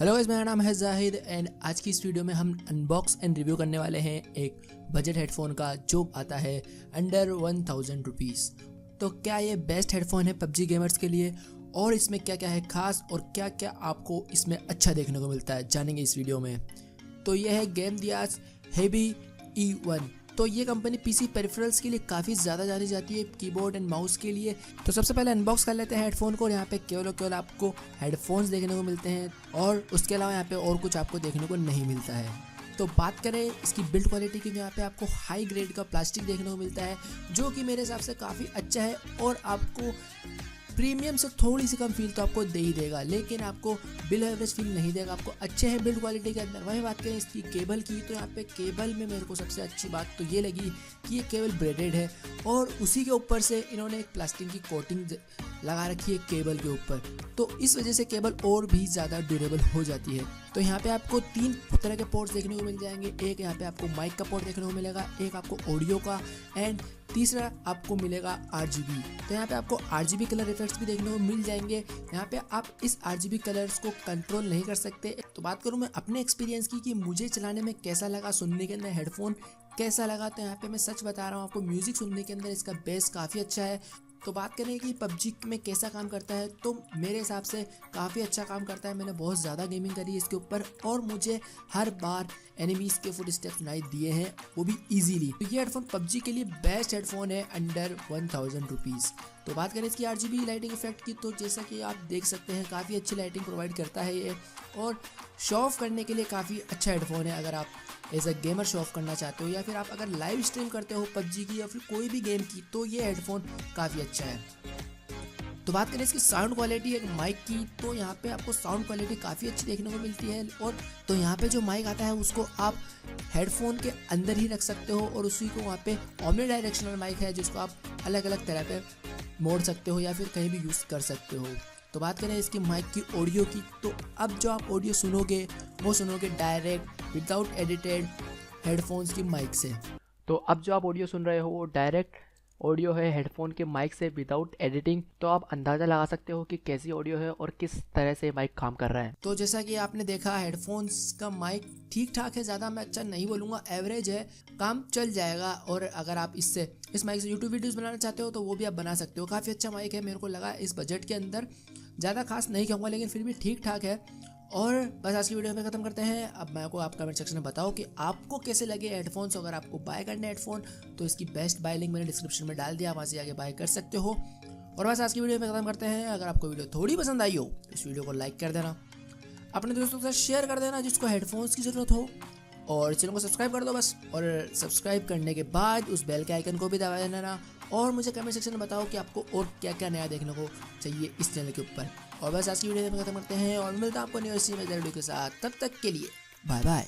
Hello guys, मेरा नाम है जाहिद एंड आज की इस वीडियो में हम अनबॉक्स एंड रिव्यू करने वाले हैं एक बजट हेडफोन का जो आता है अंडर 1000 रुपीज़। तो क्या ये बेस्ट हेडफोन है पबजी गेमर्स के लिए और इसमें क्या क्या है खास और क्या क्या आपको इसमें अच्छा देखने को मिलता है जानेंगे इस वीडियो में। तो ये है गैमडियास हेबी E1। तो ये कंपनी पीसी पेरिफेरल्स के लिए काफ़ी ज़्यादा जानी जाती है, कीबोर्ड एंड माउस के लिए। तो सबसे पहले अनबॉक्स कर लेते हैं हेडफोन को और यहाँ पे केवल आपको हेडफोन्स देखने को मिलते हैं और उसके अलावा यहाँ पे और कुछ आपको देखने को नहीं मिलता है। तो बात करें इसकी बिल्ड क्वालिटी की, यहाँ पे आपको हाई ग्रेड का प्लास्टिक देखने को मिलता है जो कि मेरे हिसाब से काफ़ी अच्छा है और आपको प्रीमियम से थोड़ी सी कम फील तो आपको दे ही देगा, लेकिन आपको बिल एवरेज फील नहीं देगा। आपको अच्छे हैं बिल्ड क्वालिटी के अंदर। वहीं बात करें इसकी केबल की, तो यहाँ पे केबल में मेरे को सबसे अच्छी बात तो ये लगी कि ये केबल ब्रेडेड है और उसी के ऊपर से इन्होंने एक प्लास्टिक की कोटिंग लगा रखी है केबल के ऊपर, तो इस वजह से केबल और भी ज़्यादा ड्यूरेबल हो जाती है। तो यहाँ पे आपको 3 तरह के पोर्ट्स देखने को मिल जाएंगे। एक यहाँ पे आपको माइक का पोर्ट देखने को मिलेगा, एक आपको ऑडियो का एंड तीसरा आपको मिलेगा RGB। तो यहाँ पे आपको RGB कलर इफेक्ट्स भी देखने को मिल जाएंगे। यहाँ पे आप इस RGB कलर्स को कंट्रोल नहीं कर सकते। तो बात करूँ मैं अपने एक्सपीरियंस की कि मुझे चलाने में कैसा लगा, सुनने के अंदर हेडफोन कैसा लगा, तो यहाँ पे मैं सच बता रहा हूँ आपको, म्यूजिक सुनने के अंदर इसका बेस काफ़ी अच्छा है। तो बात करें कि पबजी में कैसा काम करता है, तो मेरे हिसाब से काफ़ी अच्छा काम करता है। मैंने बहुत ज़्यादा गेमिंग करी है इसके ऊपर और मुझे हर बार एनिमीज़ के फुट स्टेप्स सुनाई दिए हैं, वो भी इजीली। तो ये हेडफोन पबजी के लिए बेस्ट हेडफोन है अंडर 1000 रुपीज़। तो बात करें इसकी RGB लाइटिंग इफेक्ट की, तो जैसा कि आप देख सकते हैं काफ़ी अच्छी लाइटिंग प्रोवाइड करता है ये और शो ऑफ करने के लिए काफ़ी अच्छा हेडफोन है। अगर आप as a gamer show off करना चाहते हो या फिर आप अगर लाइव स्ट्रीम करते हो पबजी की या फिर कोई भी गेम की, तो ये हेडफोन काफ़ी अच्छा है। तो बात करें इसकी साउंड क्वालिटी एक माइक की, तो यहाँ पे आपको साउंड क्वालिटी काफ़ी अच्छी देखने को मिलती है। और तो यहाँ पे जो माइक आता है उसको आप हेडफोन के अंदर ही रख सकते हो और उसी को वहाँ पे ओमनी डायरेक्शनल माइक है जिसको आप अलग अलग तरह पे मोड़ सकते हो या फिर कहीं भी यूज़ कर सकते हो। तो बात करें इसकी माइक की ऑडियो की, तो अब जो आप ऑडियो सुनोगे वो सुनोगे डायरेक्ट विदाउट एडिटेड हेडफोन्स की माइक से। तो अब जो आप ऑडियो सुन रहे हो वो डायरेक्ट ऑडियो है हेडफोन के माइक से विदाउट एडिटिंग। तो आप अंदाज़ा लगा सकते हो कि कैसी ऑडियो है और किस तरह से माइक काम कर रहा है। तो जैसा कि आपने देखा हेडफोन्स का माइक ठीक ठाक है, ज़्यादा मैं अच्छा नहीं बोलूँगा, एवरेज है, काम चल जाएगा। और अगर आप इस माइक से यूट्यूब वीडियोज़ बनाना चाहते हो तो वो भी आप बना सकते हो। काफ़ी अच्छा माइक है, मेरे को लगा इस बजट के अंदर, ज़्यादा खास नहीं कहूँगा लेकिन फिर भी ठीक ठाक है। और बस आज की वीडियो में ख़त्म करते हैं। अब मैं को आप कमेंट सेक्शन में बताओ कि आपको कैसे लगे हेडफोन्स। अगर आपको बाय करने हेडफोन तो इसकी बेस्ट बाय लिंक मैंने डिस्क्रिप्शन में डाल दिया, वहाँ से आगे बाय कर सकते हो। और बस आज की वीडियो में ख़त्म करते हैं। अगर आपको वीडियो थोड़ी पसंद आई हो इस वीडियो को लाइक कर देना, अपने दोस्तों के साथ शेयर कर देना जिसको हेडफोन्स की ज़रूरत हो, और चैनल को सब्सक्राइब कर दो बस। और सब्सक्राइब करने के बाद उस बेल के आइकन को भी दबा देना और मुझे कमेंट सेक्शन में बताओ कि आपको और क्या क्या नया देखने को चाहिए इस चैनल के ऊपर। और बस आज की वीडियो में खत्म करते हैं और मिलता हूं आपको न्यू वीडियो के साथ। तब तक के लिए बाय बाय।